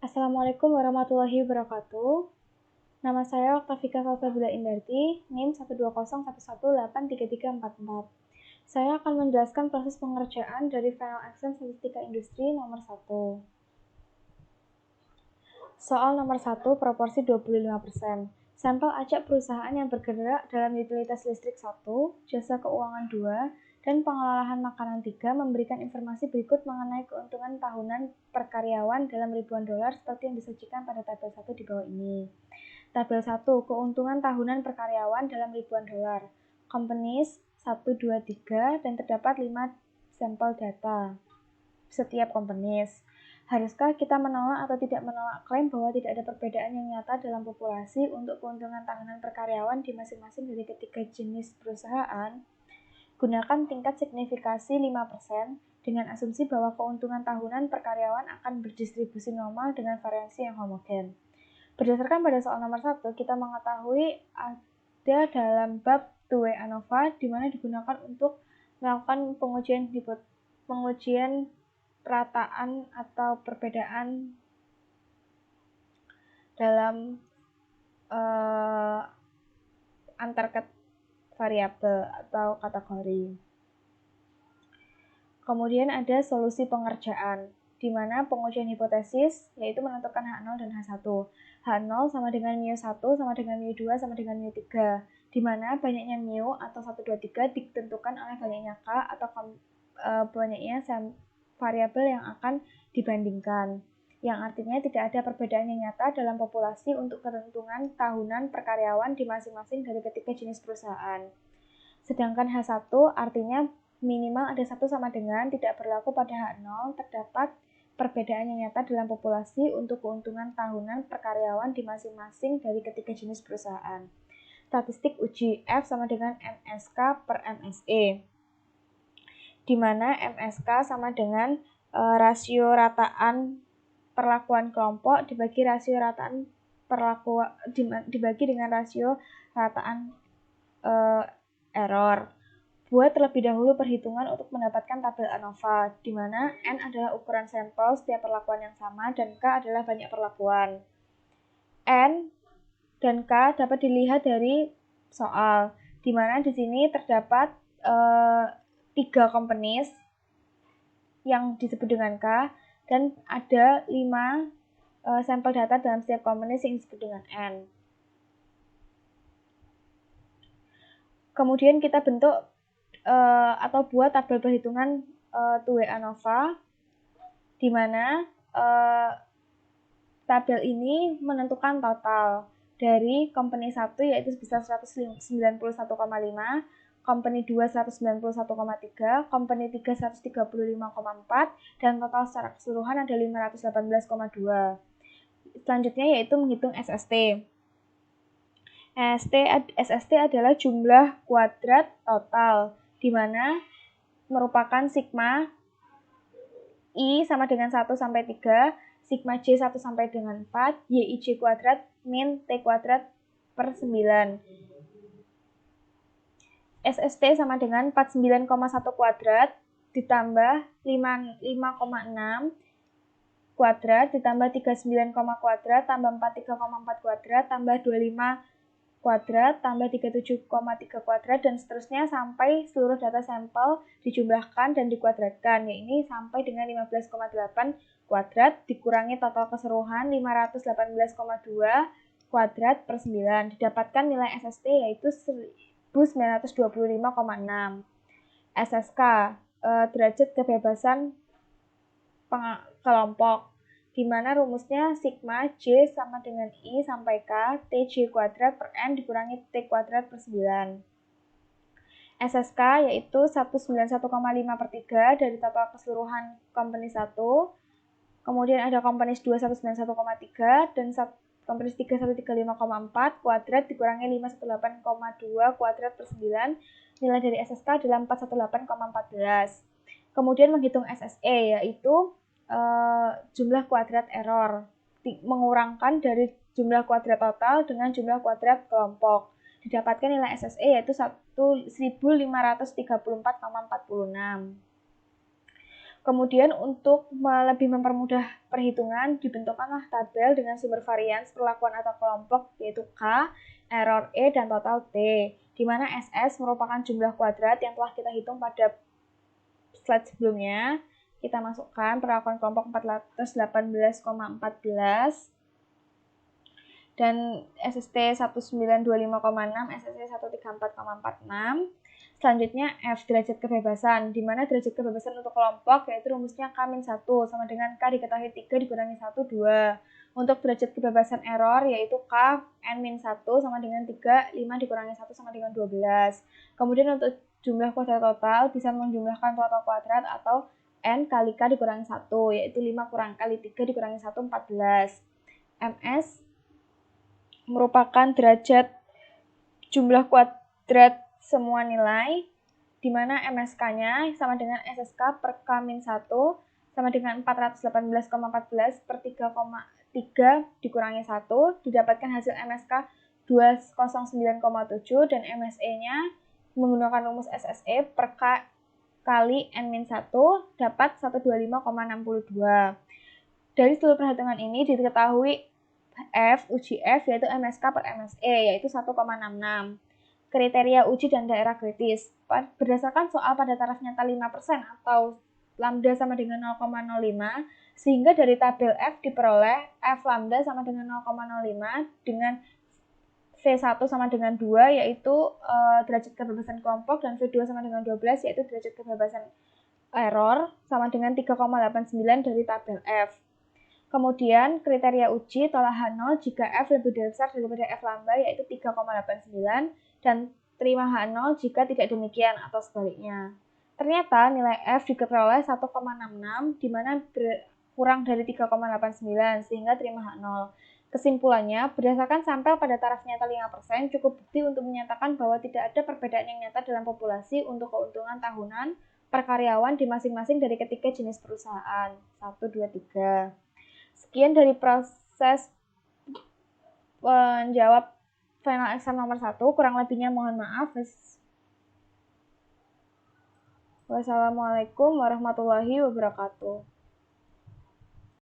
Assalamualaikum warahmatullahi wabarakatuh. Nama saya Oktavika Falsabila Indarti, NIM 12011183344. Saya akan menjelaskan proses pengerjaan dari Final Action Statistika Industri nomor 1. Soal nomor 1, proporsi 25%. Sampel acak perusahaan yang bergerak dalam utilitas listrik 1, jasa keuangan 2, dan pengelolaan makanan 3 memberikan informasi berikut mengenai keuntungan tahunan per karyawan dalam ribuan dolar seperti yang disajikan pada tabel 1 di bawah ini. Tabel 1, keuntungan tahunan per karyawan dalam ribuan dolar. Companies 1, 2, 3, dan terdapat 5 sampel data setiap companies. Haruskah kita menolak atau tidak menolak klaim bahwa tidak ada perbedaan yang nyata dalam populasi untuk keuntungan tahunan per karyawan di masing-masing dari ketiga jenis perusahaan? Gunakan tingkat signifikasi 5% dengan asumsi bahwa keuntungan tahunan per karyawan akan berdistribusi normal dengan variasi yang homogen. Berdasarkan pada soal nomor 1, kita mengetahui ada dalam bab 2 ANOVA di mana digunakan untuk melakukan pengujian perataan atau perbedaan dalam antar variabel atau kategori. Kemudian ada solusi pengerjaan, di mana pengujian hipotesis yaitu menentukan H0 dan H1. H0 sama dengan mu1 sama dengan mu2 sama dengan mu3, di mana banyaknya mu atau 1, 2, 3 ditentukan oleh banyaknya K atau banyaknya variabel yang akan dibandingkan, yang artinya tidak ada perbedaan yang nyata dalam populasi untuk keuntungan tahunan per karyawan di masing-masing dari ketiga jenis perusahaan. Sedangkan H1 artinya minimal ada 1 sama dengan tidak berlaku pada H0, terdapat perbedaan yang nyata dalam populasi untuk keuntungan tahunan per karyawan di masing-masing dari ketiga jenis perusahaan. Statistik uji F sama dengan MSK per MSE, di mana MSK sama dengan rasio rataan perlakuan kelompok dibagi rasio rataan dibagi dengan rasio rataan error. Buat terlebih dahulu perhitungan untuk mendapatkan tabel ANOVA, di mana N adalah ukuran sampel setiap perlakuan yang sama dan K adalah banyak perlakuan. N dan K dapat dilihat dari soal, di mana di sini terdapat 3 companies yang disebut dengan K, dan ada 5 sampel data dalam setiap companies yang disebut dengan N. Kemudian kita bentuk atau buat tabel perhitungan 2 ANOVA, di mana tabel ini menentukan total dari company 1 yaitu sebesar 191,5, company 2 191,3, company 3 135,4, dan total secara keseluruhan ada 518,2. Selanjutnya yaitu menghitung SST. SST adalah jumlah kuadrat total, di mana merupakan sigma I sama dengan 1 sampai 3, sigma J 1 sampai dengan 4, YIJ kuadrat min T kuadrat per 9. SST sama dengan 49,1 kuadrat ditambah 55,6 kuadrat ditambah 39, kuadrat tambah 43,4 kuadrat tambah 25 kuadrat tambah 37,3 kuadrat dan seterusnya sampai seluruh data sampel dijumlahkan dan dikuadratkan, yaitu sampai dengan 15,8 kuadrat dikurangi total keseluruhan 518,2 kuadrat per 9. Didapatkan nilai SST yaitu 1925,6. SSK derajat kebebasan kelompok, di mana rumusnya sigma J sama dengan I sampai K TJ kuadrat per N dikurangi T kuadrat per 9. SSK yaitu 191,5 per 3 dari total keseluruhan company 1. Kemudian ada company 2 191,3 dan company 3 135,4 kuadrat dikurangi 518,2 kuadrat per 9. Nilai dari SSK adalah 418,14. Kemudian menghitung SSE yaitu jumlah kuadrat error, mengurangkan dari jumlah kuadrat total dengan jumlah kuadrat kelompok. Didapatkan nilai SSE yaitu 1534,46. Kemudian untuk lebih mempermudah perhitungan, dibentukkanlah tabel dengan sumber varians perlakuan atau kelompok, yaitu K, error E, dan total T, di mana SS merupakan jumlah kuadrat yang telah kita hitung pada slide sebelumnya. Kita masukkan perlakuan kelompok 418,14 dan SST 1925,6, SST 134,46. Selanjutnya F, derajat kebebasan, di mana derajat kebebasan untuk kelompok yaitu rumusnya K-1 sama dengan K diketahui 3 dikurangi 1, 2. Untuk derajat kebebasan error yaitu K N-1 sama dengan 3, 5 dikurangi 1 sama dengan 12. Kemudian untuk jumlah kuadrat total bisa menjumlahkan total kuadrat atau N kali K dikurangi 1, yaitu 5 kurang kali 3 dikurangi 1, 14. MS merupakan derajat jumlah kuadrat semua nilai, di mana MSK-nya sama dengan SSK per K-1 sama dengan 418,14 per 3,3 dikurangi 1, didapatkan hasil MSK 209,7 dan MSE-nya menggunakan rumus SSE per K kali N-1 dapat 125,62. Dari seluruh perhitungan ini diketahui F, uji F yaitu MSK per MSE yaitu 1,66. Kriteria uji dan daerah kritis. Berdasarkan soal pada taraf nyata 5% atau lambda sama dengan 0,05, sehingga dari tabel F diperoleh F lambda sama dengan 0,05 dengan V1 sama dengan 2 yaitu derajat kebebasan kelompok dan V2 sama dengan 12 yaitu derajat kebebasan error sama dengan 3,89 dari tabel F. Kemudian kriteria uji tolak H0 jika F lebih besar daripada F lambda yaitu 3,89 dan terima H0 jika tidak demikian atau sebaliknya. Ternyata nilai F diperoleh 1,66 di mana kurang dari 3,89 sehingga terima H0. Kesimpulannya, berdasarkan sampel pada taraf nyata 5% cukup bukti untuk menyatakan bahwa tidak ada perbedaan yang nyata dalam populasi untuk keuntungan tahunan per karyawan di masing-masing dari ketiga jenis perusahaan. 1, 2, 3. Sekian dari proses menjawab final exam nomor 1. Kurang lebihnya mohon maaf. Wassalamualaikum warahmatullahi wabarakatuh.